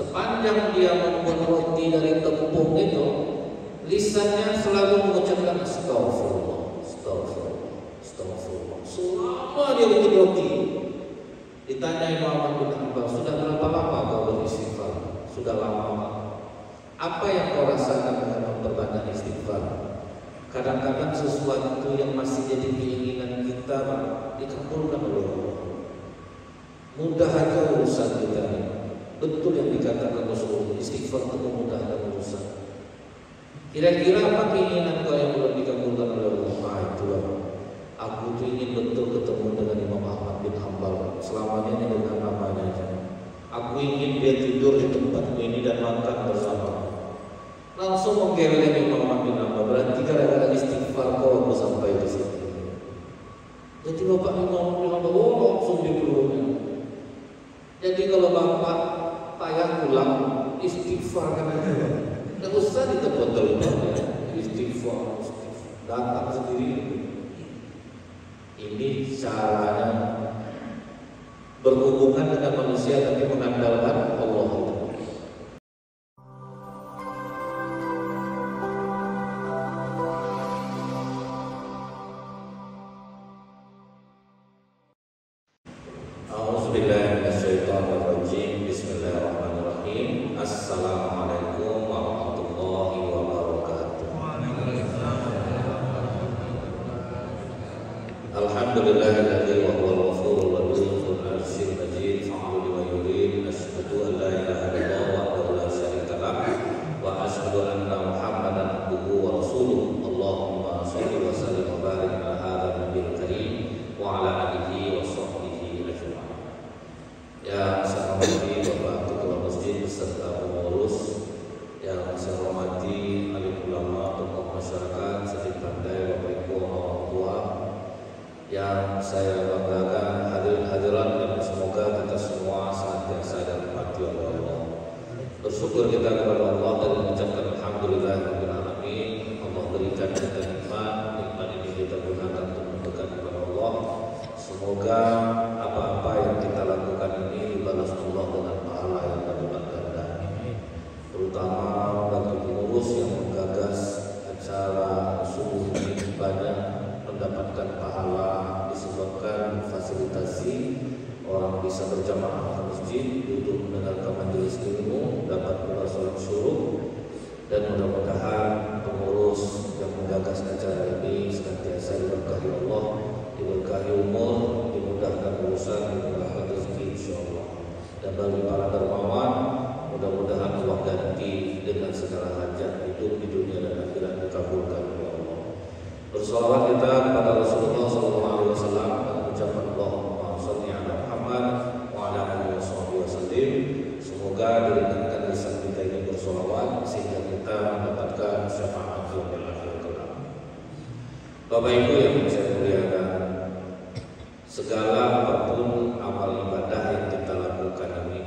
sepanjang dia membuat roti dari tepung itu, lisannya selalu mengucapkan astagfirullah, astagfirullah, astagfirullah. Selama dia bikin roti, ditanya Imam Ahmad bin Hanbal, sudah berapa lama kau beristighfar? Sudah lama. Apa yang kau rasakan dengan memperbanyak istighfar? Kadang-kadang sesuatu yang masih jadi keinginan kita dikabulkan oleh Allah. Mudah aja urusan kita ini. Betul yang dikatakan Rasulullah, istighfar itu memudahkan urusan. Kira-kira apa keinginan kau yang belum dikabulkan oleh Allah? Itulah. Aku tuh ingin betul ketemu dengan Imam Ahmad bin Hanbal. Selamanya ini dengan namanya aja. Aku ingin dia tidur di tempatku ini dan makan bersama. Langsung menggeleng Imam Ahmad bin Hanbal. Berarti gara-gara istighfar kau aku sampai di sini. Jadi bapak Imam Ahmad bin Hanbal langsung dipeluknya. Jadi kalau bapak payah pulang, istighfar kan aja. Tidak usah ditebak-tebak ya. Istighfar, datang sendiri. Ini caranya berhubungan dengan manusia tapi mengandalkan Allah. Bismillahirrahmanirrahim. Assalamualaikum warahmatullahi wabarakatuh. Alhamdulillahilladzi wa huwal ghafurur wadud dzul arsyil majid fa'alu lima yurid. Asyhadu an la ilaha illallah wahdahu la syarika lah wa asyhadu anna Muhammadan abduhu wa rasuluh. Allahumma shalli wa sallim wa barik ala hadzal nabiyil karim wa ala alihi wa sahbihi ajma'in. Ya saya hormati Bapak Ketua Masjid beserta pengurus, yang saya hormati alim ulama, tokoh masyarakat, sedikit pandai, Bapak Ibu orang tua, yang saya banggakan, hadirin-hadirat, dan semoga kita semua senantiasa dirahmati oleh Allah. Bersyukur kita kepada Allah dan mengucapkan alhamdulillahirabbil alamin. Allah berikan kita nikmat ini kita gunakan untuk mendekat kepada Allah. Semoga apa-apa yang kita lakukan ini dibalas Allah dengan pahala yang berlipat ganda. Terutama bagi pengurus yang menggagas acara subuh ini banyak mendapatkan pahala disebabkan fasilitasi orang bisa berjamaah ke masjid, duduk mendengarkan majelis ilmu, dapat pula sholat syuruk, dan mudah-mudahan pengurus yang menggagas acara ini senantiasa diberkahi Allah, diberkahi umur, dimudahkan urusan, dimudahkan rezeki insyaallah. Dan bagi para dermawan, mudah-mudahan Allah ganti dengan segala hajat hidup di dunia dan akhirat dikabulkan oleh Allah. Bersolawat kita kepada Rasulullah SAW dan ucapan Allahumma shalli ala Muhammad wa ala alihi wasallim. Semoga diringankan lisan kita ini bersolawat sehingga kita mendapatkan syafaat yang akhir kelak. Bapak Ibu yang saya muliakan, segala apapun amal ibadah yang kita lakukan ini,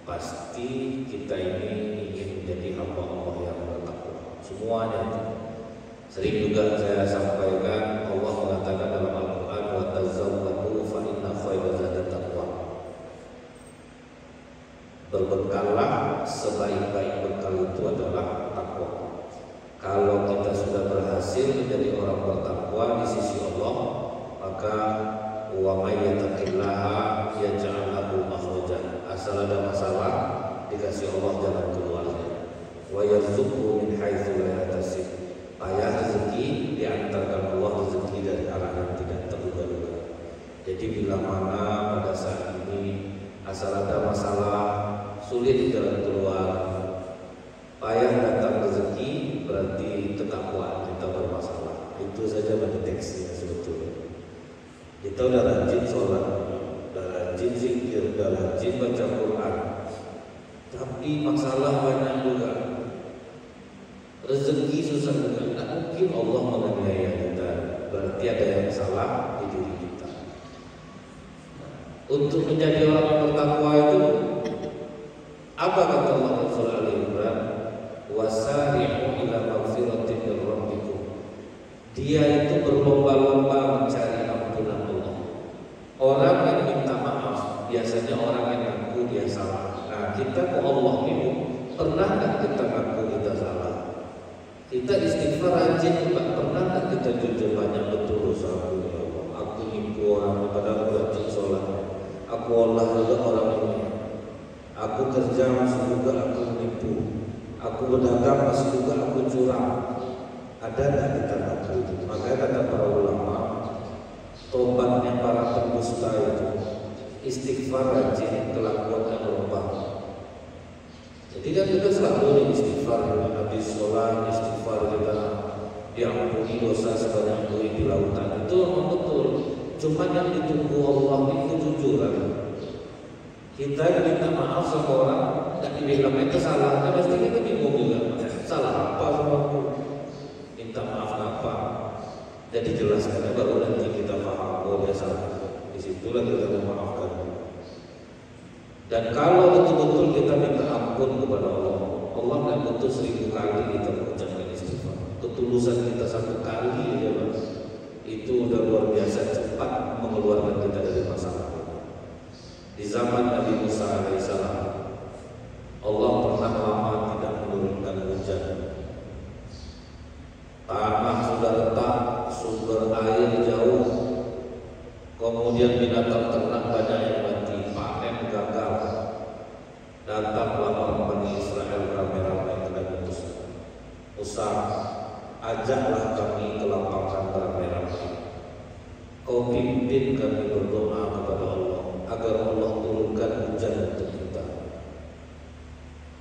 pasti kita ini ingin menjadi hamba Allah yang bertakwa. Semuanya. Sering juga saya sampaikan, Allah mengatakan dalam Al-Quran, wa tazawwadu fa inna khairaz zadi taqwa. Berbekallah, sebaik-baik bekal itu adalah takwa. Kalau kita sudah berhasil menjadi orang bertakwa di sisi Allah, maka wa may yattaqillaha yaj'al lahu makhrajan. Asal ada masalah, dikasih Allah jalan keluarnya. Wa yarzuqhu min haitsu la yahtasib. Payah rezeki diantarkan Allah rezeki dari arah yang tidak terduga-duga. Jadi bila mana pada saat ini asal ada masalah, sulit jalan keluar, payah datang rezeki, berarti ketakwaan kita bermasalah. Itu saja mendeteksinya sebetulnya. Kita udah rajin sholat, udah rajin zikir, udah rajin baca Quran, tapi masalah banyak juga. Rezeki susah juga. Tidak mungkin Allah menganiaya kita. Berarti ada yang salah di diri kita. Untuk menjadi orang yang bertakwa itu, apa kata Allah dalam surah Al-Imran? Wasari'u ila maghfiratin min rabbikum. Dia itu berlomba-lomba mencari ampunan Allah. Orang yang minta maaf biasanya orang yang ngaku dia salah. Nah, kita ke Allah ini, pernah nggak kita ngaku kita salah? Kita istighfar rajin, nggak pernah nggak kita jujur banyak betul dosa aku, ya Allah. Aku nipu orang, padahal aku rajin sholat. Aku Allah juga orang ini. Aku kerja masih juga aku nipu. Aku berdagang masih juga aku curang. Ada nggak kita ngaku? Makanya kata para ulama, tobatnya para pendusta itu istighfar rajin, kelakuannya berubah. Jadi kan kita selalu istighfar, habis sholat istighfar, kita diampuni dosa sebanyak buih di lautan. Itu memang betul. Cuma yang ditunggu Allah itu kejujuran. Kita minta maaf sama orang, nggak dibilang itu salahnya, pasti kita bingung juga. Salah apa sama aku? Minta maaf apa? Jadi jelaskannya baru nanti kita paham bahwa dia salah. Disitulah kita memaafkan. Dan kalau betul-betul kita minta ampun kepada Allah, Allah nggak butuh 1000 kali kita mengucapkan istighfar. Ketulusan kita 1 kali aja, itu udah luar biasa cepat mengeluarkan kita dari masalah. Di zaman Nabi Musa alaihissalam, Allah pernah lama tidak menurunkan hujan. Tanah sudah retak, sumber air jauh. Kemudian binatang ternak banyak yang mati, panen gagal. Datanglah orang Bani Israel ramai-ramai ke Nabi Musa. Musa, ajaklah kami ke lapangan ramai-ramai. Kau pimpin kami berdoa kepada Allah agar Allah turunkan hujan untuk kita.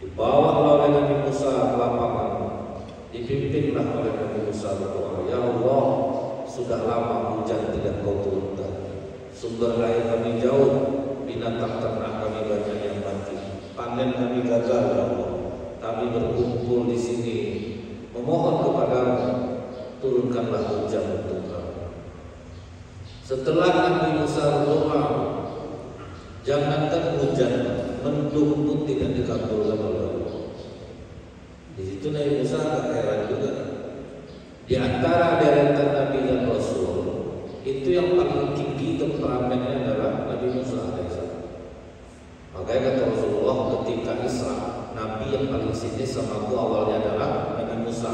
Dibawa oleh Nabi Musa ke lapangan, dipimpinlah oleh Nabi Musa berdoa, ya Allah, sudah lama hujan tidak kau turunkan. Sumber air kami jauh, binatang ternak kami banyak yang mati, panen kami gagal, ya Allah. Kami berkumpul di sini memohon kepadamu, turunkanlah hujan untuk kami. Setelah Nabi Musa berdoa, jangankan hujan, mendung pun tidak dikabulkan oleh Allah. Di situ Nabi Musa agak heran juga. Di antara deretan Nabi dan Rasul, itu yang paling tinggi temperamennya adalah Nabi Musa alaihissalam. Makanya kata Rasulullah ketika Isra, Nabi yang paling sinis sama aku awalnya adalah Nabi Musa.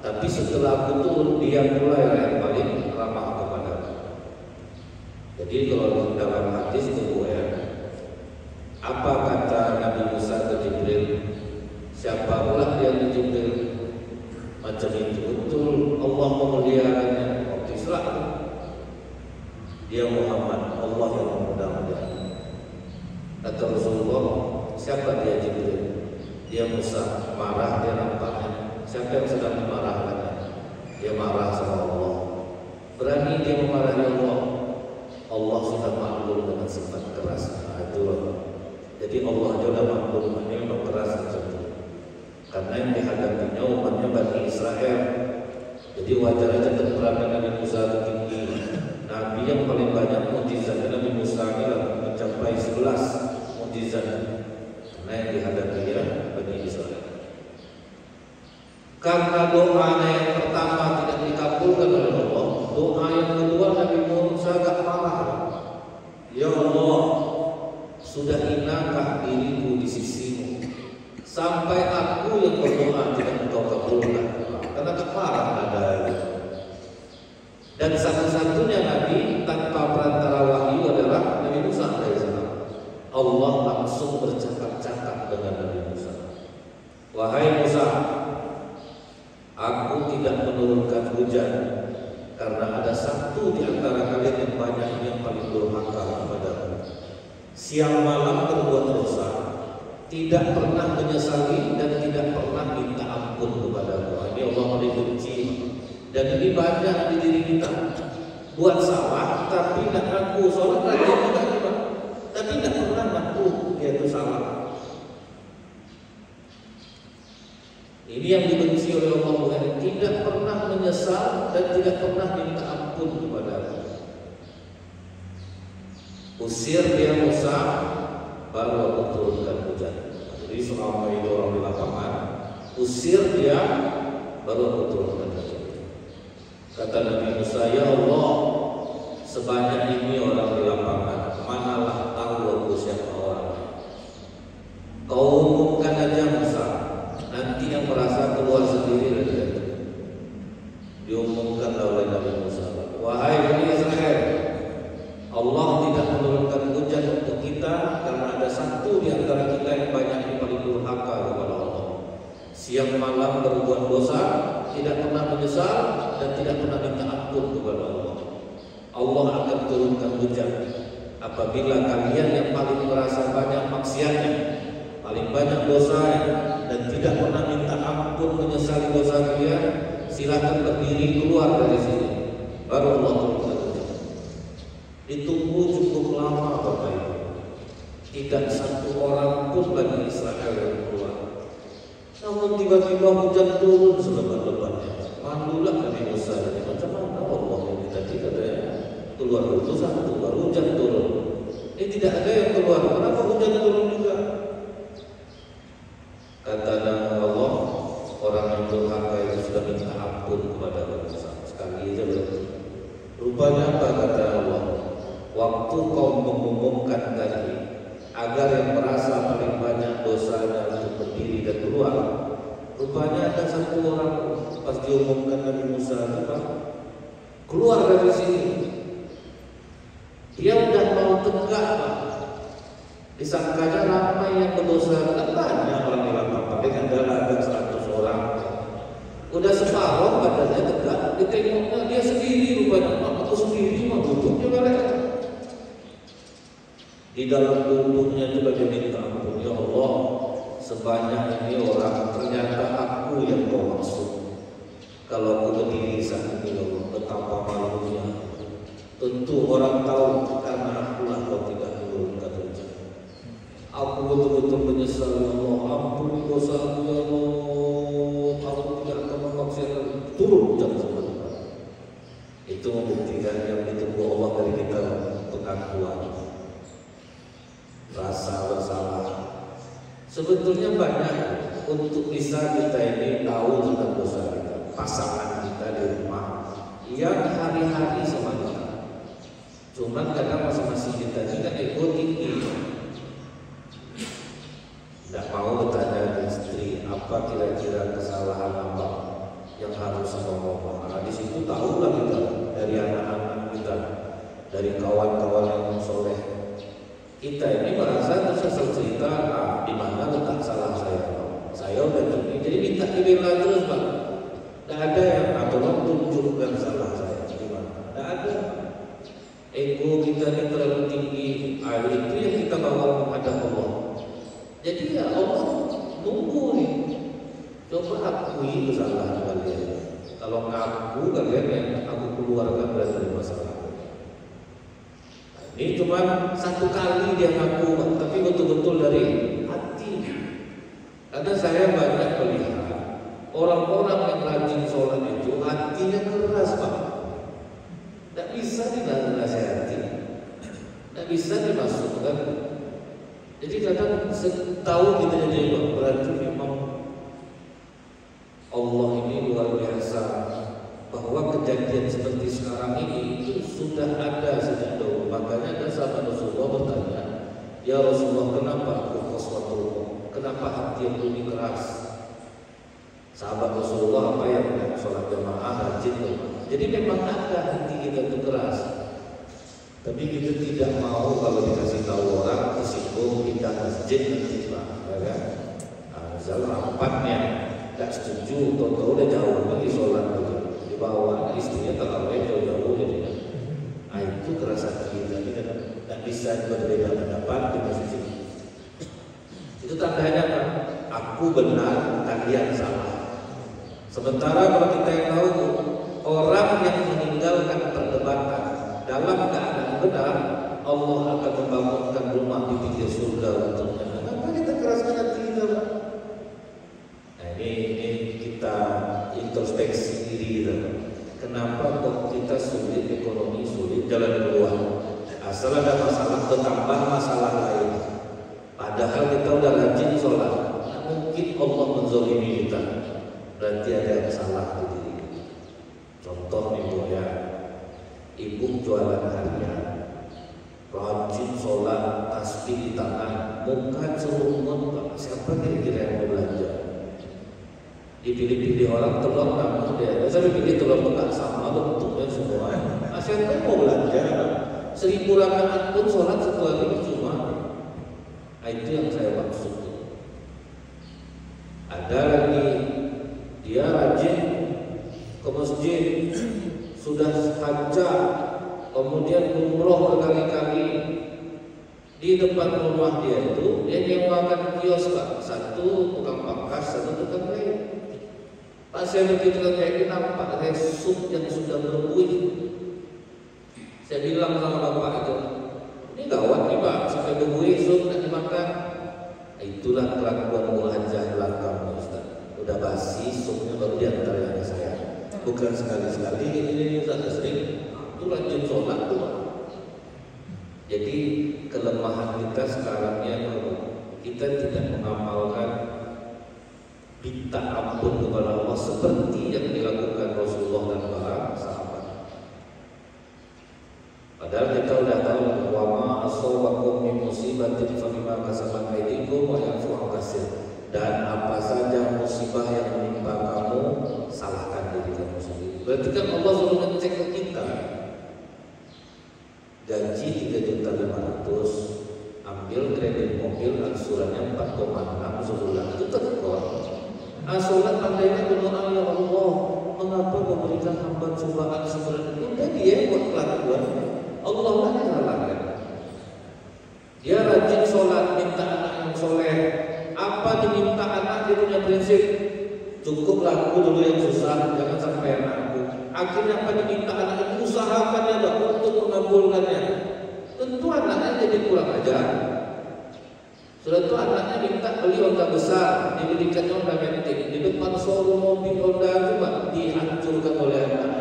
Tapi setelah aku turun, dia mulai yang paling ramah kepada aku. Jadi kalau dalam hadis itu ya, apa kata Nabi Musa ke Jibril? Siapa pula dia ke Jibril? Macam itu betul Allah memuliakannya waktu Isra. Dia Muhammad, Allah yang memudah-mudahan. Kata Rasulullah, siapa dia Jibril? Dia Musa, marah dia nampaknya. Siapa yang sedang dimarahkannya? Dia marah sama Allah. Berani dia memarahi Allah. Allah sudah maklum dengan sifat keras. Jadi Allah sudah maklum, ini memang keras seperti. Karena yang dihadapinya umatnya Bani Israel. Jadi wajar aja temperamen Nabi Musa itu tinggi. Nabi yang paling banyak mukjizat Nabi Musa adalah mencapai 11 mukjizat. Karena yang dihadapinya Bani Israel. Karena doanya yang pertama tidak dikabulkan oleh Allah, doa yang kedua Nabi Musa agak marah. Ya Allah, sudah hinakah diriku di sisimu sampai aku yang berdoa tidak engkau kabulkan? Karena kemarah ada. Dan satu-satunya Nabi tanpa perantara wahyu adalah Nabi Musa alaihissalam. Allah langsung bercakap-cakap dengan Nabi Musa. Wahai Musa, aku tidak menurunkan hujan karena ada satu di antara kalian yang banyak yang paling durhaka kepadaku. Siang malam berbuat dosa, tidak pernah menyesali dan tidak pernah minta ampun kepadaku. Ini Allah benci. Dan ini banyak di diri kita. Buat salah tapi tidak ngaku, sholat rajin juga, tapi tidak pernah ngaku dia itu salah. Ini yang dibenci oleh Allah, bukan tidak pernah menyesal dan tidak pernah minta ampun kepadaku. Usir dia Musa, baru aku turunkan hujan. Jadi selama itu orang di lapangan, usir dia, baru aku turunkan hujan. Kata Nabi Musa, ya Allah, sebanyak ini orang di lapangan, manalah tahu aku siapa orang. yang merasa keluar sendiri dari itu. Diumumkan oleh Nabi Musa, wahai Bani Israel, Allah tidak menurunkan hujan untuk kita karena ada satu di antara kita yang banyak yang paling durhaka kepada Allah. Siang malam berbuat dosa, tidak pernah menyesal dan tidak pernah minta ampun kepada Allah. Allah akan turunkan hujan apabila kalian yang paling merasa banyak maksiatnya, paling banyak dosanya, dan tidak pernah minta ampun menyesali dosa kalian, silakan berdiri keluar dari sini. Baru Allah turunkan hujan. Ditunggu cukup lama Bapak Ibu. Tidak satu orang pun Bani Israel yang keluar. Namun tiba-tiba hujan turun selebat-lebatnya. Malulah Nabi Musa, macam mana Allah ini tadi katanya keluar dulu satu, baru hujan turun. Ini tidak ada yang keluar. Kenapa hujan turun juga? Kata Allah, orang yang durhaka itu sudah minta ampun kepada Musa. Sekali aja belum. Rupanya apa kata Allah? Waktu kau mengumumkan tadi agar yang merasa paling banyak dosanya untuk berdiri dan keluar, rupanya ada satu orang pas diumumkan Nabi Musa apa? Keluar dari sini. Dia udah mau tegak Pak. Disangkanya ramai yang berdosa, kan banyak orang di lapangan dengan ada 100 orang. Udah separuh badannya tegak, ditengoknya dia sendiri rupanya. Aku sendiri mah duduknya mereka. Di dalam tubuhnya juga dia minta ampun, ya Allah, sebanyak ini orang ternyata aku yang kau maksud. Kalau aku berdiri saat ini, ya Allah, betapa malunya. Tentu orang tahu karena akulah kau tidak menurunkan hujan. Aku betul-betul menyesal, ya Allah, ampuni dosa aku, ya Allah. Aku tidak akan memaksiatkan, turun hujan sebentar. Itu membuktikan yang ditunggu Allah dari kita, pengakuan, rasa bersalah. Sebetulnya banyak untuk bisa kita ini tahu tentang dosa kita. Pasangan kita di rumah yang hari-hari sama kita. Cuman kadang masing-masing kita juga ego tinggi. Tidak mau bertanya ke istri apa kira-kira kesalahan apa yang harus ngomong. Nah, di situ tahulah kita dari anak-anak kita, dari kawan-kawan yang soleh. Kita ini merasa terus cerita di mana letak salah saya. Saya udah gini, jadi minta dibela terus Pak. Tidak ada yang aturan tunjukkan salah saya di mana. Tidak ada. Ego kita ini terlalu tinggi. Itu yang kita bawa menghadap Allah. Jadi ya Allah tunggu nih. Coba akui kesalahan kalian. Kalau ngaku kalian yang aku keluarkan dari masalah. Ini cuma satu kali dia ngaku, tapi betul-betul dari hati. Karena saya banyak melihat orang-orang yang rajin sholat itu hatinya keras Pak. Tidak bisa dinasihati, tidak bisa dimasukkan. Jadi kadang tahu kita jadi berarti memang Allah ini luar biasa. Bahwa kejadian seperti sekarang ini itu sudah ada sejak dahulu. Makanya ada sahabat Rasulullah bertanya, ya Rasulullah, kenapa kenapa hati yang lebih keras? Sahabat Rasulullah apa yang sholat jamaah, rajin. Jadi memang ada hati kita itu keras. Tapi kita tidak mau kalau dikasih tahu orang tersinggung pindah masjid nanti Pak, ya kan? Misalnya rapatnya tidak setuju, tahu-tahu udah jauh lagi sholat gitu. Di bawah istrinya terlalu jauh-jauh jadi. Nah itu keras hati kita, kita tidak bisa berbeda pendapat di masjid. Itu tandanya Pak, aku benar, kalian salah. Sementara kalau kita yang tahu orang yang meninggalkan perdebatan dalam keadaan benar, Allah akan membangunkan rumah di pinggir surga untuknya. Kenapa kita keraskan hati kita? Nah ini kita introspeksi diri kita. Kenapa kok kita sulit ekonomi, sulit jalan keluar? Asal ada masalah, bertambah masalah lain. Padahal kita udah rajin sholat, nah, mungkin Allah menzolimi kita. Berarti ada yang salah di diri kita. Contoh nih Bu ya, ibu jualan harian, rajin sholat, tasbih di tangan, muka cerumut, siapa kira-kira yang mau belanja? dipilih-pilih orang telur kamu dia. Saya pilih telur tegak sama bentuknya semua. Saya kan mau belajar. 1000 rakaat pun sholat satu hari cuma. Itu yang saya maksud. Ada lagi dia rajin ke masjid, sudah hajjah, kemudian umroh berkali-kali. Di depan rumah dia itu dia nyewakan kios Pak, satu tukang pangkas, satu tukang kayu. Pas saya begitu kayak ini nampak resuk yang sudah berbuih. Saya bilang sama bapak itu, ini gawat nih Pak, sampai berbuih sup dan dimakan. Itulah kelakuan muhajir kamu Ustaz. Udah basi supnya baru diantar yang saya. Bukan sekali-sekali ini Ustaz sering. Itu rajin sholat tuh Pak. Jadi kelemahan kita sekarang ya, kita tidak mengamalkan minta ampun kepada Allah seperti yang dilakukan Rasulullah dan para sahabat. Padahal kita sudah tahu wa ma asabakum min musibatin fa bima kasabat aydikum wa ya'fu 'an katsir. Dan apa saja musibah yang menimpa kamu, salahkan diri kamu sendiri. Berarti kan Allah suruh ngecek ke kita. Gaji 3.500.000, ambil kredit mobil angsurannya 4,6 sebulan, itu tekor. Sholat pandainya berdoa, ya Allah, mengapa memberikan hamba cobaan seberat itu? Dan dia buat kelakuan, Allah lah yang salahkan. Dia rajin sholat, minta anak yang soleh. Apa diminta anak, dia punya prinsip, cukuplah aku dulu yang susah, jangan sampai anakku. Akhirnya apa diminta anak itu, usahakan ya Pak untuk mengabulkannya. Tentu anaknya jadi kurang ajar. Sudah itu anaknya minta beli Honda besar, dibelikannya Honda Matic. Di depan showroom mobil Honda itu Pak dihancurkan oleh anak.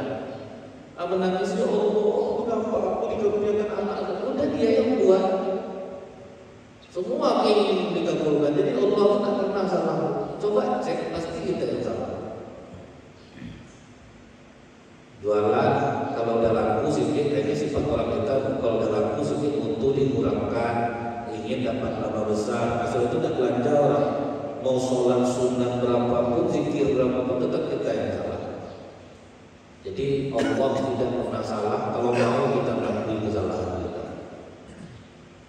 Menangis, ya Allah, kenapa aku dikaruniakan anak? Udah dia yang buat. Semua ingin dikabulkan. Jadi Allah tak pernah salah. Coba cek, pasti kita yang salah. Jualan kalau udah laku sedikit, kayaknya sifat orang kita kalau udah laku sedikit mutu dikurangkan, ingin dapat laba besar. Asal itu tidak belanja orang. Mau sholat sunnah berapapun, zikir berapapun, tetap kita yang salah. Jadi Allah tidak pernah salah kalau mau kita mengakui kesalahan kita.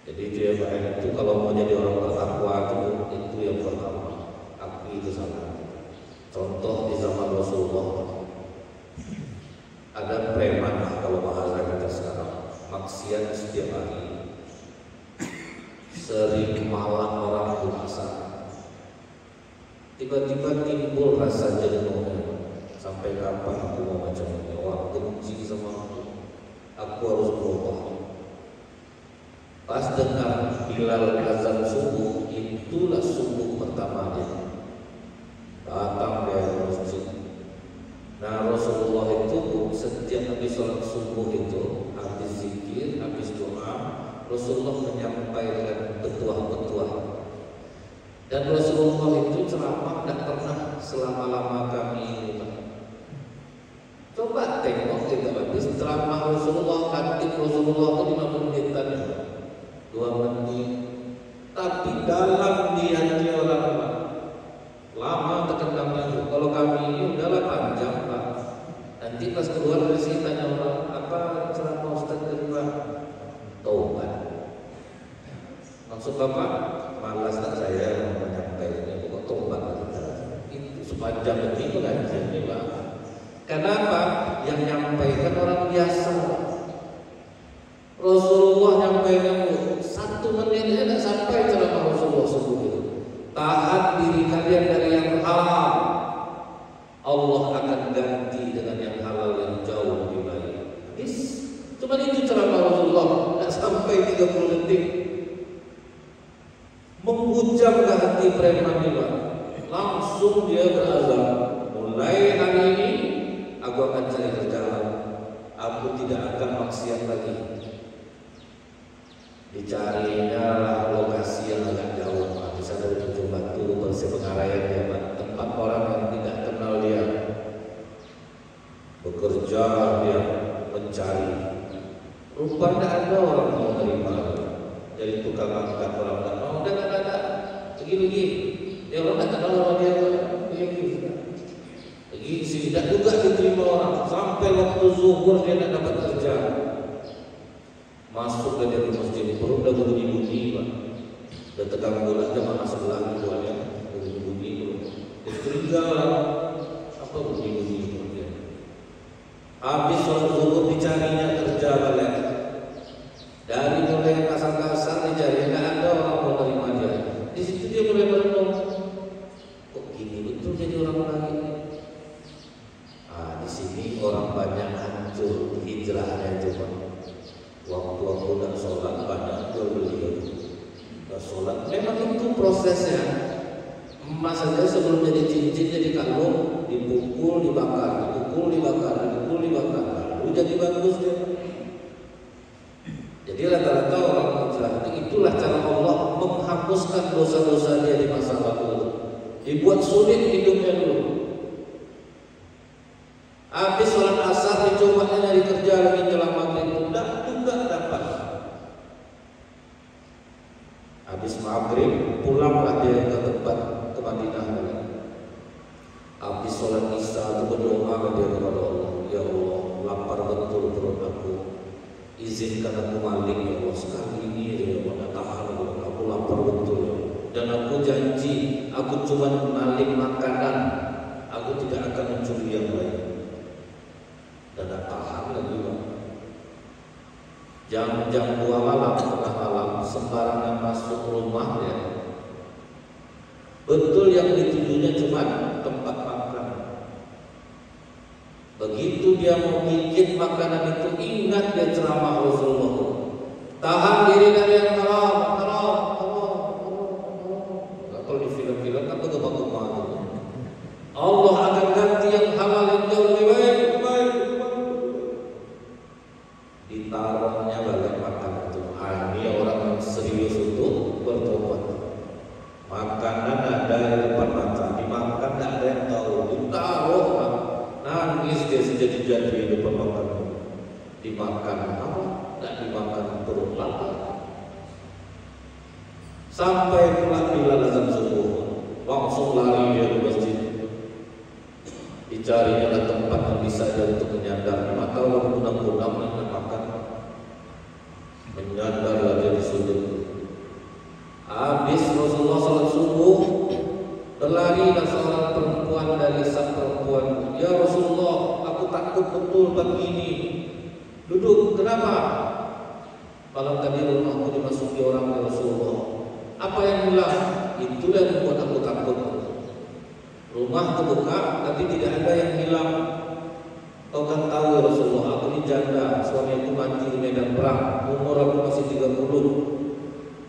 Jadi dia baik itu kalau mau jadi orang bertakwa itu yang pertama, akui kesalahan. Contoh di zaman Rasulullah. Ada preman kalau bahasa kita sekarang, maksiat setiap hari, sering malam orang di pasar. Tiba-tiba timbul rasa jenuh. Sampai kapan aku mau macam ini? Wah, benci sama aku harus berubah. Pas dengar Bilal azan subuh, itulah subuh pertama dia. Datang dia ke masjid. Nah Rasulullah itu setiap habis sholat subuh itu, habis zikir, habis doa, Rasulullah menyampaikan petuah-petuah. Dan Rasulullah itu ceramah tidak pernah selama-lama kami ini. Coba tengok kita habis ceramah Rasulullah, khatib Rasulullah itu 50 menitan, 2 menit. Tapi dalam di hati orang lama terkendang lagi. Kalau kami ini udahlah panjang Pak. Nanti pas keluar dari sini tanya orang, apa ceramah Ustaz kedua? Taubat. Maksud Bapak, malas tak saya mau menyampaikan pokok taubat kita. Itu sepanjang ini pengajian ini Pak. Kenapa? Yang nyampaikan orang biasa. Rasulullah nyampaikan 1 menit aja tidak sampai ceramah Rasulullah subuh itu. Tahan diri kalian dari yang halal, Allah akan ganti dengan yang halal yang jauh lebih baik. Cuma itu ceramah Rasulullah, tidak sampai 30 detik. Menghujam ke hati preman ini, langsung dia berazam. Mulai hari ini aku akan cari kerjaan. Aku tidak akan maksiat lagi. Dicarinya lokasi yang agak jauh, bisa dari Ujung Batu, Bersih Pengarayan ya Pak. Tempat orang yang tidak kenal dia. Bekerja dia mencari. Rupanya ada orang mau terima. Jadi tukang angkat orang tidak mau, udah ada. Begini. Dia orang tidak kenal sama dia. zuhur dia tidak dapat kerja. Masuk dari masjid, perut dah bunyi-bunyi, Pak. Dah tegang bola jemaah sebelah itu ada bunyi-bunyi itu. Tinggal apa bunyi-bunyi itu dia. Habis sholat zuhur dicarinya kerja balik. Dari mulai kasar-kasar dicari, tidak ada orang mau terima dia. Di situ dia mulai merenung. Kok gini betul jadi orang lagi? Di sini orang banyak hancur hijrahnya coba. Waktu nak sholat banyak jual beli. Nak sholat memang itu prosesnya. Emas saja sebelum jadi cincin jadi kalung dipukul dibakar, dipukul dibakar, dipukul dibakar, lalu jadi bagus dia. Jadi rata-rata orang hijrah itulah cara Allah menghapuskan dosa-dosa dia di masa lalu. Dibuat sulit hidupnya dulu. Habis sholat asar dicobanya nyari kerja lagi jelang maghrib juga dapat. Habis maghrib pulanglah dia ke tempat ke Madinah lagi. Habis sholat isya itu berdoa dia kepada Allah, ya Allah lapar betul perut aku, izinkan aku malik ya Allah sekali ini ya Allah, tahan aku lapar betul ya Allah. Dan aku janji aku cuma malik makanan, aku tidak akan mencuri yang lain. Dan tahan lagi Pak. Jam-jam 2 malam, tengah malam sembarangan masuk rumah ya. Betul yang ditujunya cuma tempat makan. Begitu dia mau bikin makanan itu, ingat dia ceramah Rasulullah. Tahan diri dari yang haram. Kalau di film-film kan bergema-gema gitu. Allah akan ganti yang halal yang jauh lebih baik. Ditaruhnya balik makan itu. Ini orang yang serius untuk bertobat. Makanan ada di depan mata, dimakan tidak ada yang tahu. Ditaruh, nangis dia sejadi-jadi di depan makanan. Dimakan apa? Tidak dimakan perut lapar. Sampai pulang bila azan subuh, langsung lari dia ke masjid. Dicarinya ada tempat yang bisa dia untuk menyandar. Maka orang kunang-kunang yang makan menyandar lagi di sudut. Habis Rasulullah salat subuh, berlarilah seorang perempuan dari sang perempuan. Ya Rasulullah, aku takut betul pagi ini. Duduk, kenapa? Malam tadi rumahku dimasuki orang ya Rasulullah. Apa yang hilang? Itulah yang membuat aku takut. Rumah terbuka, tapi tidak ada yang hilang. Kau kan tahu ya Rasulullah, aku ini janda, suami aku mati di medan perang, umur aku masih 30.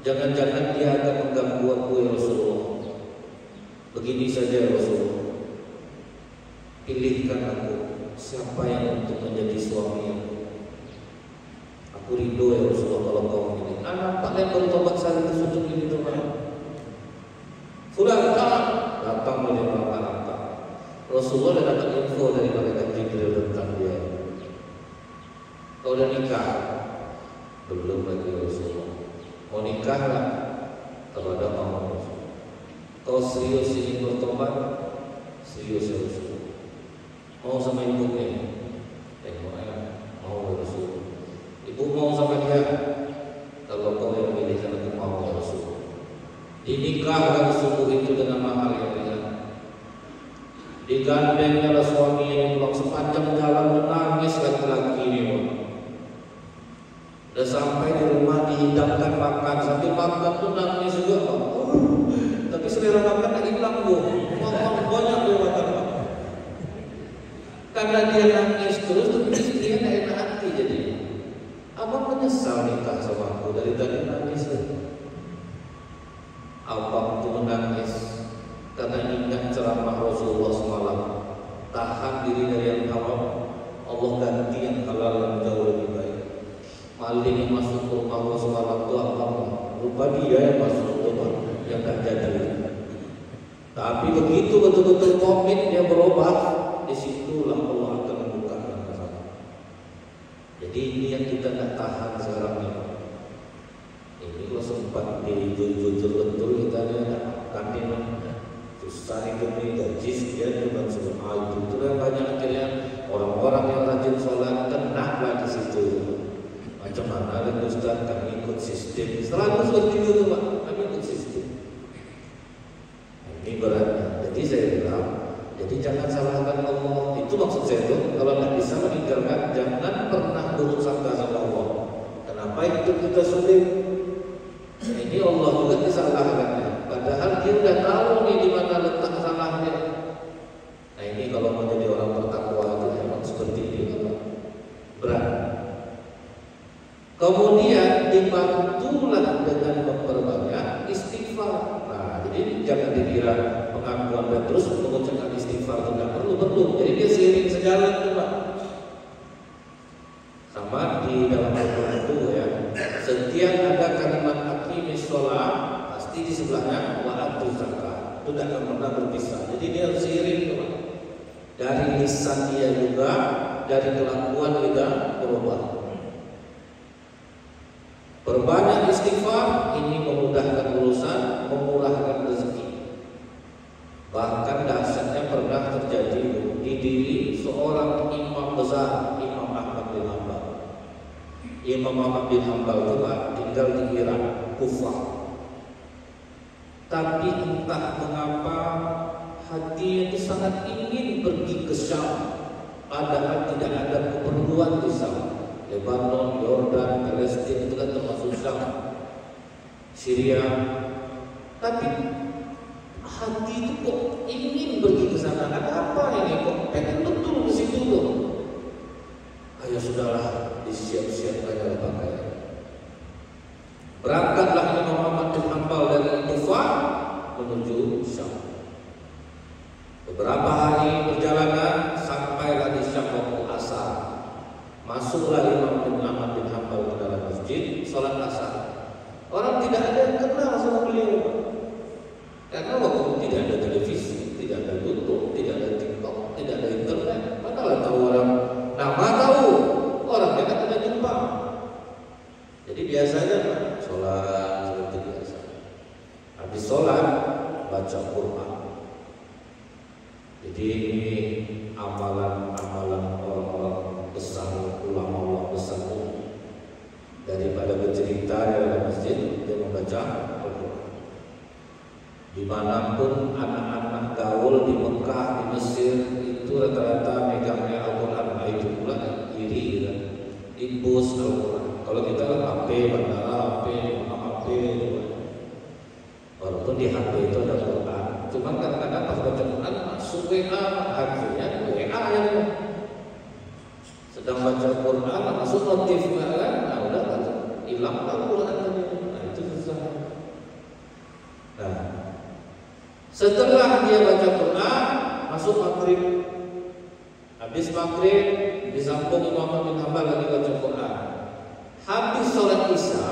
Jangan-jangan dia akan mengganggu aku ya Rasulullah. Begini saja ya Rasulullah, pilihkan aku siapa yang untuk menjadi suami aku. Aku rindu ya Rasulullah kalau kau ini. Anak tak yang bertobat saat itu sujud ini teman. Sudah datang oleh rata-rata. Rasulullah dapat info dari malaikat Jibril tentang dia. Kau udah nikah? Belum lagi Rasulullah. Mau nikah lah? Kepada mau. Kau serius ingin bertobat? Serius ya Rasulullah. Mau sama ibunya? Tengok ya. Mau ya Rasulullah. Ibu mau sama dia? Kalau kau yang pilih kan aku mau ya Rasulullah. Dinikahkan subuh itu dengan mahar yang dia. Digandengnya suami yang pulang sepanjang jalan menangis laki-laki ini. Udah sampai di rumah dihidangkan makan, sambil makan tuh nangis juga. Tapi selera makan tak hilang bu. Banyak dia makan. Karena dia nangis terus, dia tidak enak hati jadi. Abang menyesal nikah sama aku dari tadi nangis. Abang itu menangis karena ingat ceramah Rasulullah semalam. Tahan diri dari yang haram, Allah ganti yang halal yang jauh lebih baik. Maling yang masuk ke rumah Allah semalam itu Allah, lupa dia yang masuk ke rumah yang tak jadi. Tapi begitu betul-betul komit dia berubah, disitulah Allah akan membukakan kesalahan. Jadi ini yang kita nak tahan sekarang ini. Ini kalau sempat dijujur betul kita lihat kantin susah itu nih gaji sekian cuma semua itu yang banyak akhirnya orang-orang yang rajin sholat Macam mana lagi Ustaz, kami ikut sistem 127 tuh Pak, kami ikut sistem. Ini beratnya. Jadi saya bilang, jadi jangan salahkan Allah. Itu maksud saya tuh, kalau tidak bisa meninggalkan, jangan pernah bersangka sama Allah. Kenapa itu kita sulit? Ini Allah juga disalahkannya. Padahal dia udah tahu nih di mana letak salahnya. Nah ini kalau mau jadi orang bertakwa itu memang seperti ini, berat. Kemudian dibantulah dengan memperbanyak istighfar. Nah, jadi jangan dikira pengakuan dan terus mengucapkan istighfar tidak perlu. Jadi dia seiring sejalan tuh Pak. Sama di dalam Al-Quran itu ya, setiap ada kalimat aqimis sholat pasti di sebelahnya wa atuz zakat. Itu tidak akan pernah berpisah. Jadi dia seiring tuh Pak. Dari lisan dia juga, dari kelakuan juga berubah. Berbanyak istighfar ini memudahkan urusan, memurahkan rezeki. Bahkan dahsyatnya pernah terjadi di diri seorang imam besar, Imam Ahmad bin Hanbal. Imam Ahmad bin Hanbal itu Pak, tinggal di Irak, Kufah. Tapi entah mengapa hatinya itu sangat ingin pergi ke Syam, padahal tidak ada keperluan di Syam. Lebanon, Yordan, Palestina itu kan termasuk Syam, Syria. Tapi hati itu kok ingin pergi ke sana. Ada apa ini kok pengen betul ke situ tuh? Ayo sudahlah, disiap-siapkan dalam pakaian. Berangkatlah Imam Ahmad bin Hanbal dari Kufah menuju Syam. Beberapa hari perjalanan sampailah di Syam waktu asar. Masuklah Imam Ahmad bin Hanbal ke dalam masjid, sholat asar. Orang tidak ada yang kenal sama beliau, karena waktu tidak ada televisi, tidak ada YouTube, tidak ada TikTok, tidak ada internet. Manalah tahu orang, nama tahu, orang mereka tidak jumpa. Jadi biasanya sholat seperti biasa. Habis sholat baca Quran. Jadi ini amalan-amalan orang-orang besar, ulama-ulama besar itu. Daripada bercerita di dalam masjid, dia membaca Al-Quran. Dimanapun anak-anak gaul di Mekah, di Mesir itu rata-rata megangnya Al-Quran. Nah itu pula iri kan, impus Al-Quran. Kalau kita kan HP, bandara HP, HP. Walaupun di HP itu ada Quran, cuma kadang-kadang pas baca Quran masuk WA, akhirnya WA yang sedang baca Quran masuk notif kan, nah udah hilang Al-Quran tadi. Nah itu susah. Nah setelah dia baca Quran masuk maghrib, habis maghrib disambung Imam Ahmad bin Hanbal lagi baca Quran. Habis sholat isya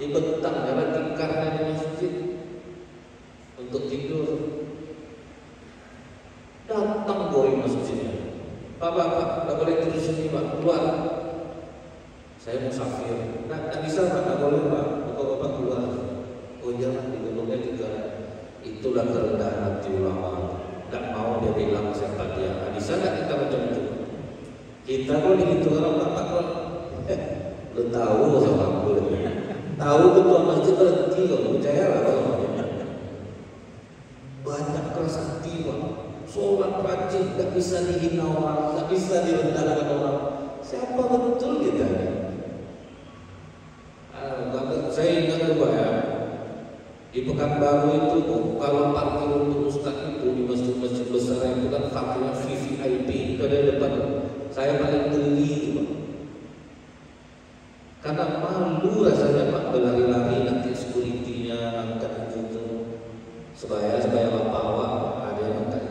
dibentang dalam tingkarnya di masjid untuk tidur. Datang boy masjidnya, Pak, nggak boleh tidur sini Pak, keluar. Saya musafir, nggak bisa Pak, nggak boleh Pak, Bapak keluar. Oh jangan, di gedungnya juga. Itulah kerendahan hati ulama. Nggak mau dia bilang siapa dia. Nah, di sana kita macam itu. Kita kok begitu orang Bapak kok, lu tahu sama aku, tahu ketua masjid berhenti kok, percaya lah kalau banyak keras hati Pak. Sholat rajin, nggak bisa dihina orang, nggak bisa direndahkan orang. Siapa betul kita ini? Saya ingat tuh Pak ya, di Pekanbaru itu kalau parkir untuk ustaz itu di masjid-masjid besar itu kan parkirnya VVIP itu ada depan. Saya paling geli itu Pak, karena malu rasanya Pak berlari-lari nanti security-nya angkat itu sebaya Bapak awak ada yang angkat.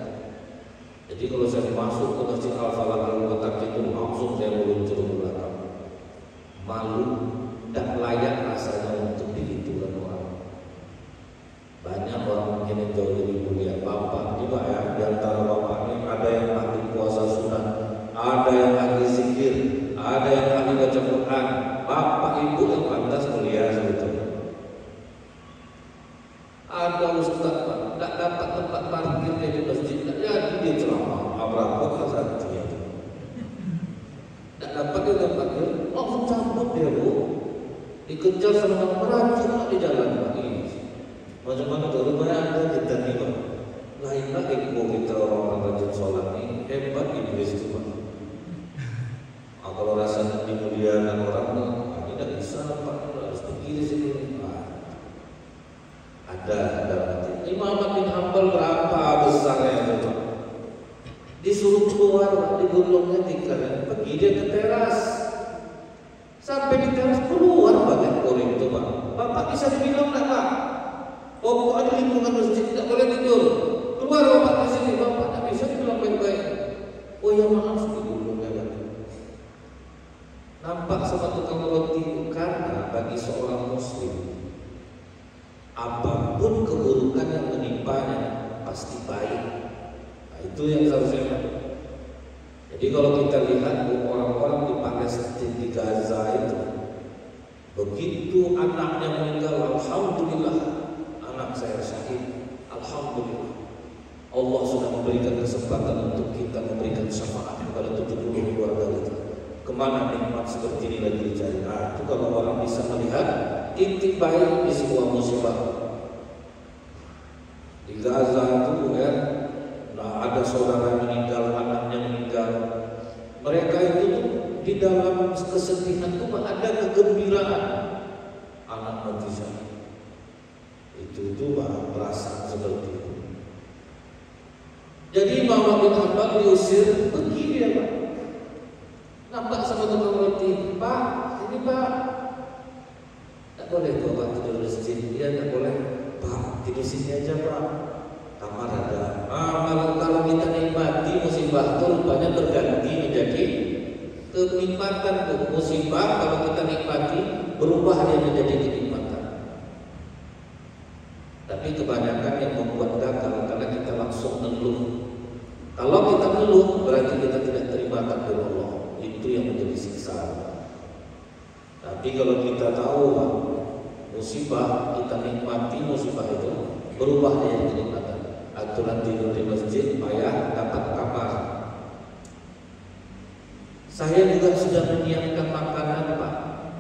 Jadi kalau saya masuk ke masjid Al-Falah Al-Batak itu langsung saya meluncur ke belakang. Malu, tak layak rasanya untuk digitukan orang. Banyak orang mungkin yang jauh lebih mulia. Bapak ini Pak ya, di antara bapak ini ada yang ahli puasa sunat, ada yang ahli zikir, ada yang ahli baca Quran. Bapak ibu yang pantas mulia sebetulnya. Ada ustaz Pak, tak dapat tempat parkir di masjid, tak jadi dia ceramah, berapa kasatnya itu. Tak dapat dia tempat parkir, langsung cabut dia. dikejar sama meracun di jalan lagi. Macam-macam tuh rumahnya ada kita nih Pak. Lain lagi kita orang-orang rajin sholat ini hebat iblis itu Pak. Kalau rasanya dimuliakan orang, tidak bisa Pak, harus begini sini. Ada Imam Ahmad bin Hanbal berapa besarnya itu Pak? Disuruh keluar, digulungnya tikar, pergi dia ke teras. Sampai di teras keluar banyak orang itu Pak. Bapak bisa dibilang enggak Pak? Pokok ada lingkungan masjid tidak boleh tidur. Keluar Bapak di sini, Bapak tidak bisa dibilang baik-baik. Oh ya maaf, digulung ya Pak. Nampak sama tukang roti itu karena bagi seorang muslim apapun keburukan yang menimpanya pasti baik. Nah, itu yang seharusnya. Jadi kalau kita lihat orang-orang di Palestina, di Gaza itu, begitu anaknya meninggal, alhamdulillah anak saya syahid, alhamdulillah. Allah sudah memberikan kesempatan untuk kita memberikan syafaat kepada 70 keluarga kita. Kemana nikmat seperti ini lagi dicari? Nah, itu kalau orang bisa melihat titik baik di sebuah musibah. Di Gaza itu ya, nah ada saudara meninggal, anaknya meninggal. Mereka itu di dalam kesedihan itu ada kegembiraan. Anak mati syahid. Itu perasaan seperti itu. Jadi Imam bin Hanbal diusir, pergi dia Pak. Nampak sama tukang roti, Pak, ini Pak, tak boleh tuh Pak tidur di masjid. Dia tak boleh, Pak tidur sini aja Pak, kamar ada. Kalau kita nikmati musibah itu rupanya berganti menjadi kenikmatan. Musibah kalau kita nikmati berubah dia menjadi kenikmatan. Tapi kebanyakan yang membuat gagal karena kita langsung ngeluh. Kalau kita ngeluh berarti kita tidak terima takdir Allah. Itu yang menjadi siksa. Tapi kalau kita tahu musibah, kita nikmati musibah itu, berubah menjadi kenikmatan. Aturan tidur di masjid, payah dapat kamar. Saya juga sudah menyiapkan makanan Pak.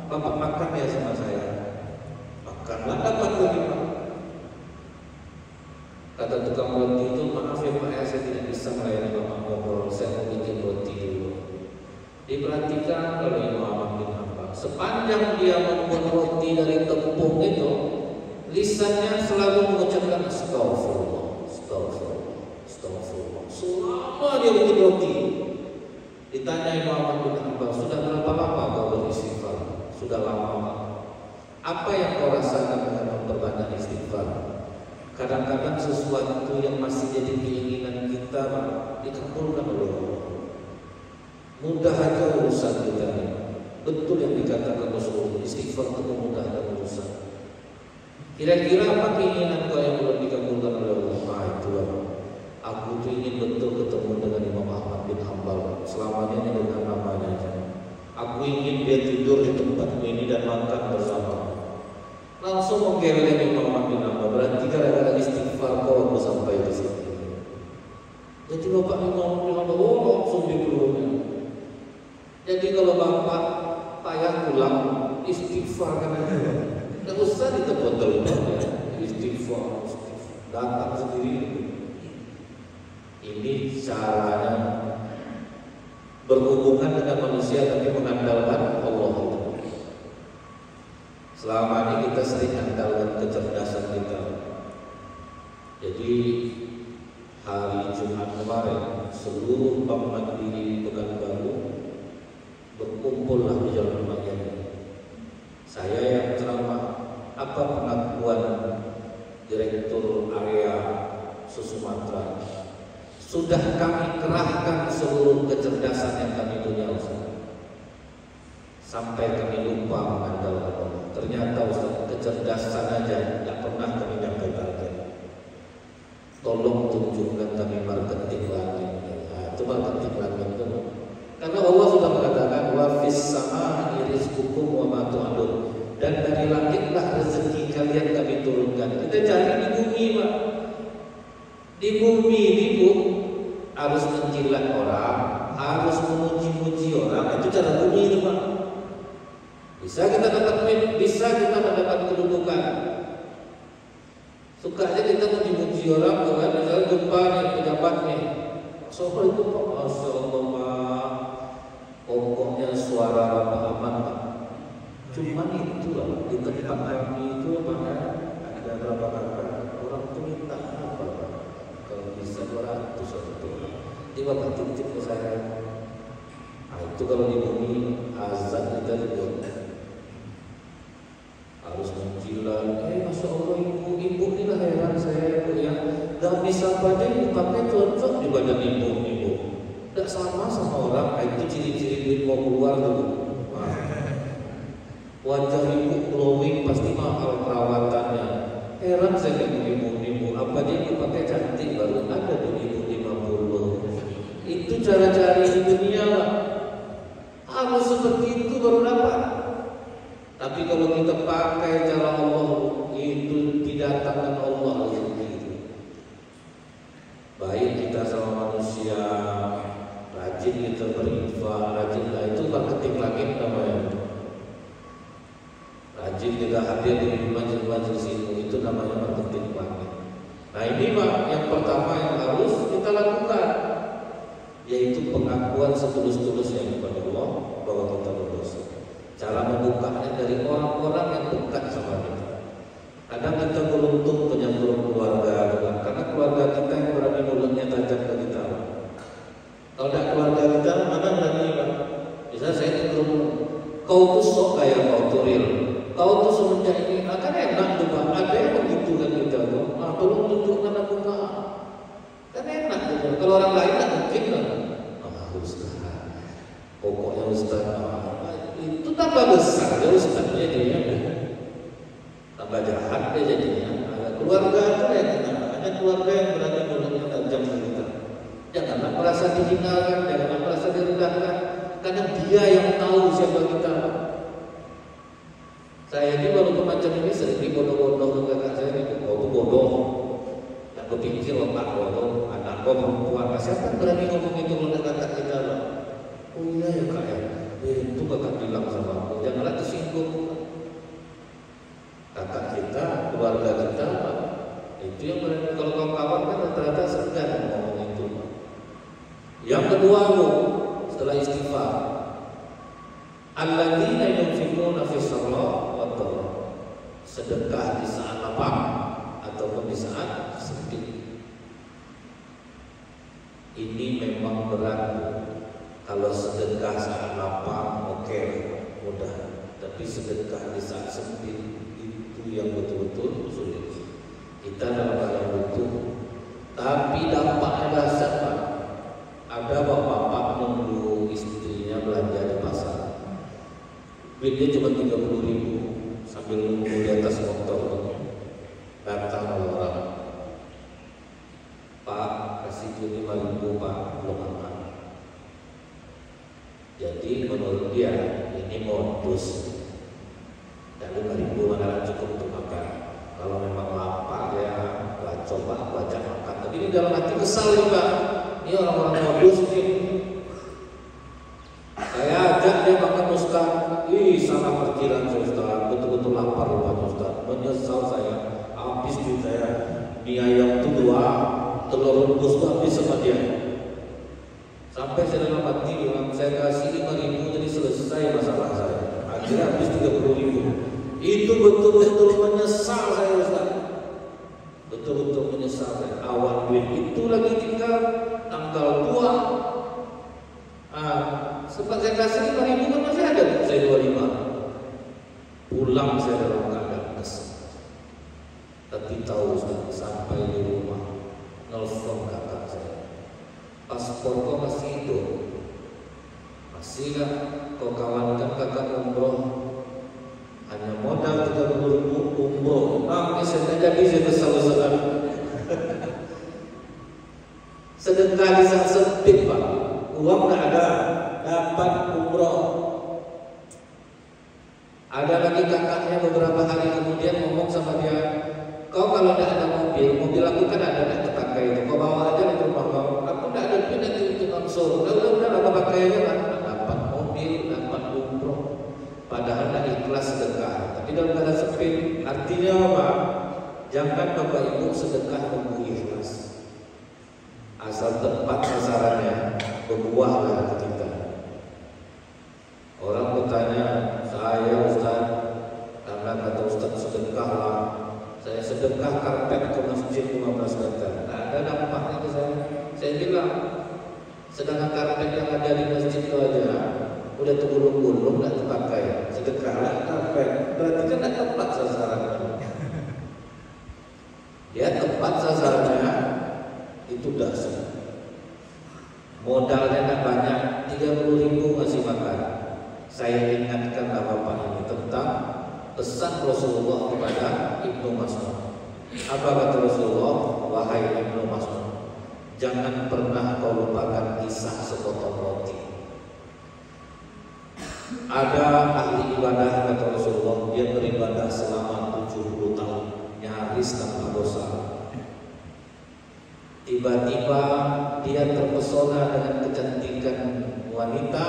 Bapak makan ya sama saya. Makanlah dapat lagi Pak. Kata tukang roti itu, maaf ya Pak, saya tidak bisa melayani Bapak ngobrol, saya mau bikin roti dulu. Diperhatikan oleh Imam Ahmad bin Hanbal, sepanjang dia membuat roti dari tepung itu, lisannya selalu mengucapkan astagfirullah, astagfirullah, astagfirullah. Selama dia bikin roti, ditanya Imam Ahmad bin Hanbal, sudah berapa lama kau beristighfar? Sudah lama Pak. Apa yang kau rasakan dengan memperbanyak istighfar? Kadang-kadang sesuatu yang masih jadi keinginan kita Pak, dikabulkan oleh Allah. Mudah aja urusan kita nih. Betul yang dikatakan Rasulullah, istighfar itu memudahkan urusan. Kira-kira apa keinginan kau yang belum dikabulkan oleh Allah? Itu aku tuh ingin betul ketemu dengan Imam Ahmad bin Hanbal. Selamanya dengan namanya aja. Aku ingin dia tidur di tempatku ini dan makan bersama. Langsung menggeleng Imam Ahmad bin Hanbal. Berarti gara-gara istighfar kau aku sampai di sini. Jadi Bapak Imam bin Hanbal langsung dikeluarkan. Jadi kalau Bapak payah pulang, istighfar kan aja. Tidak usah ditebel-tebel ya. Istighfar, datang sendiri. Ini caranya berhubungan dengan manusia tapi mengandalkan Allah. Selama ini kita sering andalkan kecerdasan kita. Jadi hari Jumat kemarin seluruh Bank Mandiri Pekanbaru berkumpullah di Jalan Remaja. Saya yang ceramah, apa pengakuan Direktur Area Sumatera? Sudah kami kerahkan seluruh kecerdasan yang kami punya Ustaz. Sampai kami lupa mengandalkan Allah. Ternyata Ustaz, kecerdasan aja tidak pernah kami nyampe target. Tolong tunjukkan kami marketing langit. Nah, itu marketing langit itu. Karena Allah sudah mengatakan wa fis samaa'i rizqukum wa ma tu'adun, dan dari langitlah rezeki kalian kami turunkan. Kita cari di bumi Pak. Di bumi ini Bu harus menjilat orang, harus memuji-muji orang. Itu cara bumi itu Pak. Bisa kita dapat duit, bisa kita mendapat kedudukan. Suka aja kita muji-muji orang, kan? Misalnya jumpa nih pejabat nih, soal itu Pak, Masya Allah Pak, pokoknya suara Bapak aman Pak. Cuman itu lah, di tempat kami itu mana ada berapa kakak, orang itu minta apa Pak? Kalau bisa 200 atau ini Bapak titip ke saya. Nah itu kalau di bumi azan kita juga harus menjilat. Masya Allah ibu ini lah heran saya ibu ya. Gak bisa pada ibu pakai cocok di badan ibu. Gak sama orang. Itu ciri-ciri duit mau keluar dulu. Wajah ibu glowing pasti mahal perawatannya. Heran saya dengan ibu. Apa dia ibu pakai cantik baru ada di ibu 50. Itu cara cari di dunia lah. Harus seperti itu baru dapat. Tapi kalau kita pakai cara Allah, itu didatangkan Allah sendiri. Baik kita sama manusia, rajin kita berinfak, rajin itu marketing lagi namanya. Rajin kita hadir di majelis-majelis itu namanya marketing lagi. Nah ini Pak, yang pertama yang harus kita lakukan, yaitu pengakuan setulus-tulusnya kepada Allah bahwa kita berdosa. Cara membukanya dari orang-orang yang dekat sama kita. Kadang kita beruntung punya keluarga, karena keluarga kita yang berani mulutnya tajam ke kita. Kalau tidak keluarga kita, mana berani Pak? Bisa saya cenderung, kau tuh sok kayak kau tuh real. Kau tuh semenjak ini, kan enak tuh Pak. Ada yang begitu kan kita tuh. Tolong tunjukkan aku Pak. Kan enak tuh. Kalau orang lain tak mungkin kan. Ustaz, pokoknya Ustaz. Itu tambah besar ya Ustaznya dia, tambah jahat dia jadinya. Keluarga itu ya kita, hanya keluarga yang berani mulutnya tajam ke kita. Janganlah merasa dihinakan, janganlah merasa direndahkan, karena dia yang tahu siapa kita. Saya ini baru macam ini sering dibodoh-bodoh ke kakak saya ini, oh itu bodoh, yang berpikir otak bodoh, anak kau perempuan, siapa berani ngomong itu ke kakak kita lah? Oh iya ya kak ya. Itu kakak bilang sama aku, janganlah tersinggung. Kakak kita, keluarga kita, itu yang berani. Kalau kawan-kawan kan rata-rata segan ngomong itu. Yang kedua setelah istighfar, alladzina yunfiquna fi sarra wa dharra, sedekah di saat lapang ataupun di saat sempit. Ini memang berat. Kalau sedekah saat lapang, oke, mudah. Tapi sedekah di saat sempit itu yang betul-betul sulit. Kita dalam keadaan butuh, tapi dampaknya dahsyat Pak. Ada bapak nunggu istrinya belanja di pasar. Duitnya cuma 30.000 sambil nunggu di atas motor. Datang orang, Pak kasih 5.000 Pak, belum aman. Jadi menurut dia ini modus. Dan 5.000 mana cukup untuk makan. Kalau memang lapar ya coba baca makan. Tapi ini dalam hati kesal nih Pak. Ini orang-orang modus nih. Saya ajak dia makan Ustaz. Salah perkiraan saya Ustaz. Betul-betul lapar Pak Ustaz. Menyesal saya. Habis duit saya. Mie ayam itu 2, telur rebus itu habis sama dia. Sampai saya dalam hati bilang, saya kasih 5.000 jadi selesai masalah saya. Akhirnya habis 30.000. Itu betul-betul menyesal saya Ustaz. Betul-betul menyesal saya. Awal duit itu lagi tinggal tanggal 2. Sempat saya kasih 5.000 kan masih ada saya 25. Pulang saya dalam keadaan kesal. Tapi tahu Ustaz, sampai di rumah nelfon kakak saya. Paspor kau masih hidup? Masih kan? Kau kawankan kakak umroh, hanya modal 30.000 umroh. Ini saya jadi saya besar-besaran. Sedekah di saat sempit Pak, uang tak ada, dapat umroh. Ada lagi kakaknya beberapa hari kemudian ngomong sama dia, kau kalau tidak ada mobil aku kan ada nak tetangga itu, kau bawa aja ke rumah kau. Aku tidak ada duit nanti untuk langsung. Udah apa pakainya kan? Dapat mobil, dapat umroh. Padahal dari Artinya apa? Jangan Bapak Ibu sedekah nunggu ikhlas. Asal tepat sasarannya, berbuahlah kita. Orang bertanya, saya Ustaz, karena kata Ustaz sedekahlah, saya sedekah karpet ke masjid 15 meter. Nah, ada dampaknya ke saya. Saya bilang, sedangkan karpet yang ada di masjid itu aja udah tergulung-gulung, nggak terpakai. Sedekahlah karpet, berarti kan nggak tepat sasarannya. Dia tepat sasarannya itu dasar. Modalnya nggak banyak, 30.000 masih makan. Saya ingatkanlah Bapak ini tentang pesan Rasulullah kepada Ibnu Mas'ud. Apa kata Rasulullah? Wahai Ibnu Mas'ud, jangan pernah kau lupakan kisah sepotong roti. Ada ahli ibadah kata Rasulullah, dia beribadah selama 70 tahun, nyaris tanpa dosa. Tiba-tiba dia terpesona dengan kecantikan wanita,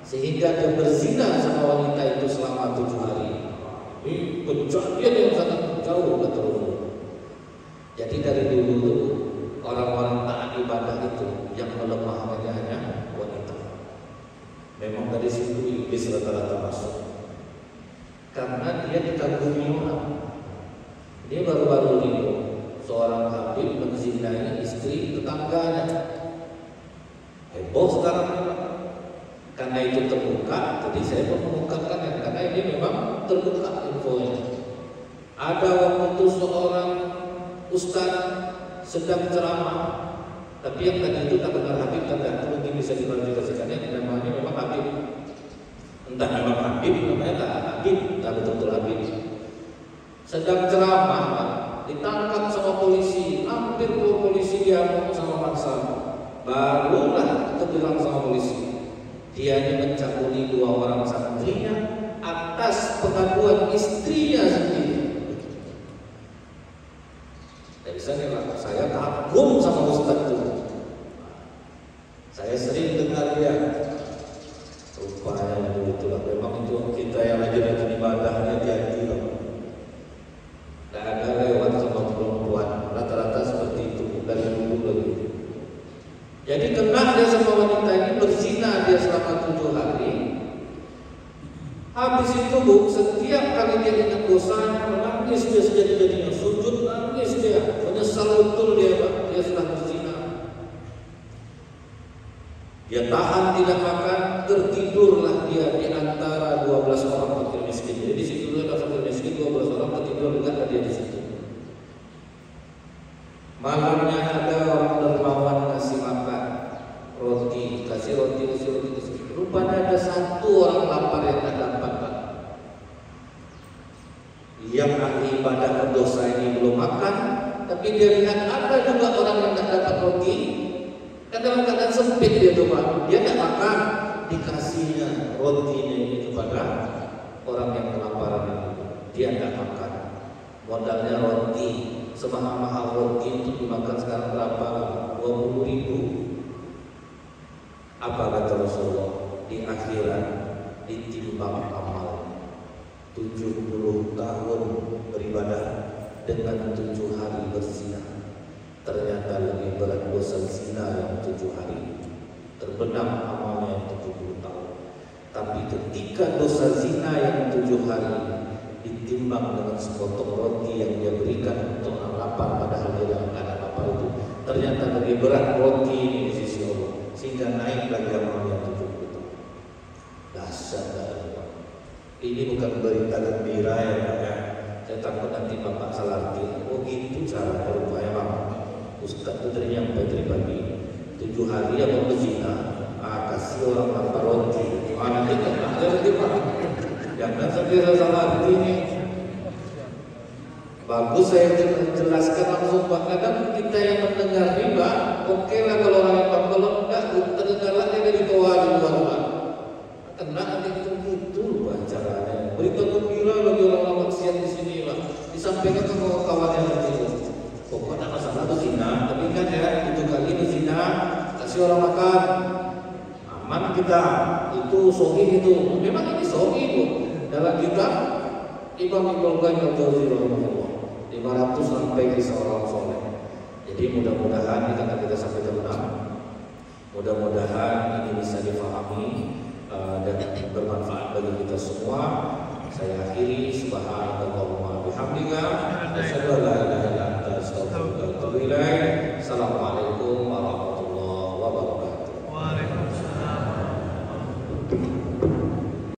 sehingga dia berzina sama wanita itu selama 7 hari. Ini kejadian yang sangat jauh kata Rasulullah. Jadi dari dulu orang-orang taat ibadah itu yang melemah hanya wanita. Memang dari situ iblis rata-rata masuk, karena dia dikagumi orang. Dia baru-baru ini seorang habib menzinai istri tetangganya. Heboh sekarang memang. Karena itu terbuka, jadi saya mengungkapkan karena ini memang terbuka infonya. Ada waktu itu seorang ustaz sedang ceramah, tapi yang tadi itu tak benar habib, tak mungkin bisa diklarifikasikannya. Namanya memang habib, entah memang habib, namanya tak habib, tak betul-betul habib. Sedang ceramah, ditangkap sama polisi, hampir polisi dia sama paksa. Barulah terbilang sama polisi. Dia mencabuli 2 orang santrinya atas pengaduan istrinya sendiri. Dari sana saya kagum sama ustaz itu. Saya sering dengar dia. Rupanya itulah memang itu kita yang rajin-rajin ibadahnya hati-hati loh. Tidak ada lewat sama perempuan, rata-rata seperti itu dari dulu lagi. Jadi kena dia sama wanita ini, berzina dia selama 7 hari. Habis itu Bu, setiap kali dia ingat dosanya, menangis dia sejadi-jadinya, sujud nangis dia, menyesal betul dia Pak, dia sudah berzina. Dia tahan tidak makan, tertidurlah dia di antara 12 orang fakir miskin. Jadi di situ ada fakir miskin 12 orang tertidur dekat dia di situ. Malamnya ada orang dermawan kasih makan roti, kasih roti. Rupanya ada 1 orang lapar yang tak dapat Pak. Yang ahli ibadah berdosa ini belum makan, tapi dia lihat ada juga orang yang tak dapat roti. Kadang-kadang sempit dia tuh Pak, dia tak makan, dikasihnya rotinya ini kepada orang yang kelaparan itu. Dia tak makan, modalnya roti. Semahal-mahal roti untuk dimakan sekarang berapa? 20.000. Apa kata Rasulullah? Di akhirat ditimbang amal 70 tahun beribadah dengan 7 hari berzina. Ternyata lebih berat dosa zina yang 7 hari, terbenam amalnya yang 70 tahun. Tapi ketika dosa zina yang 7 hari ditimbang dengan sepotong roti yang dia berikan untuk orang lapar, padahal dia dalam keadaan lapar itu, ternyata lebih berat roti ini di sisi Allah, sehingga naik lagi amalnya 70 tahun. Dahsyat. Ini bukan berita gembira ya Pak ya. Saya takut nanti Bapak salah arti. Oh gitu cara rupanya Pak Ustaz itu dari yang pagi 7 hari apa berzina, kasih orang lapar roti. Nanti kan jadi Pak. Jangan sampai salah arti ini. Bagus saya jelaskan langsung Pak. Kadang kita yang mendengar riba, oke lah kalau orang yang kalau enggak terdengarlah dia dari toa di luar Pak. Kena itu gitu acaranya. Berita gembira bagi orang-orang maksiat di sini Pak. Disampaikan ke kawan-kawan yang seperti itu. Pokoknya masalah berzina, tapi kan ya 7 kali berzina, kasih orang makan, aman kita. Itu sahih itu. Memang ini sahih Bu. Dalam kitab Imam Ibnu Qayyim al-Jauziyah rahimahullah 500 sampai kisah orang soleh. Jadi mudah-mudahan ini karena kita sampai jam 6, mudah-mudahan ini bisa difahami dan bermanfaat bagi kita semua. Saya akhiri, subhanakallahumma bihamdika asyhadu an la ilaha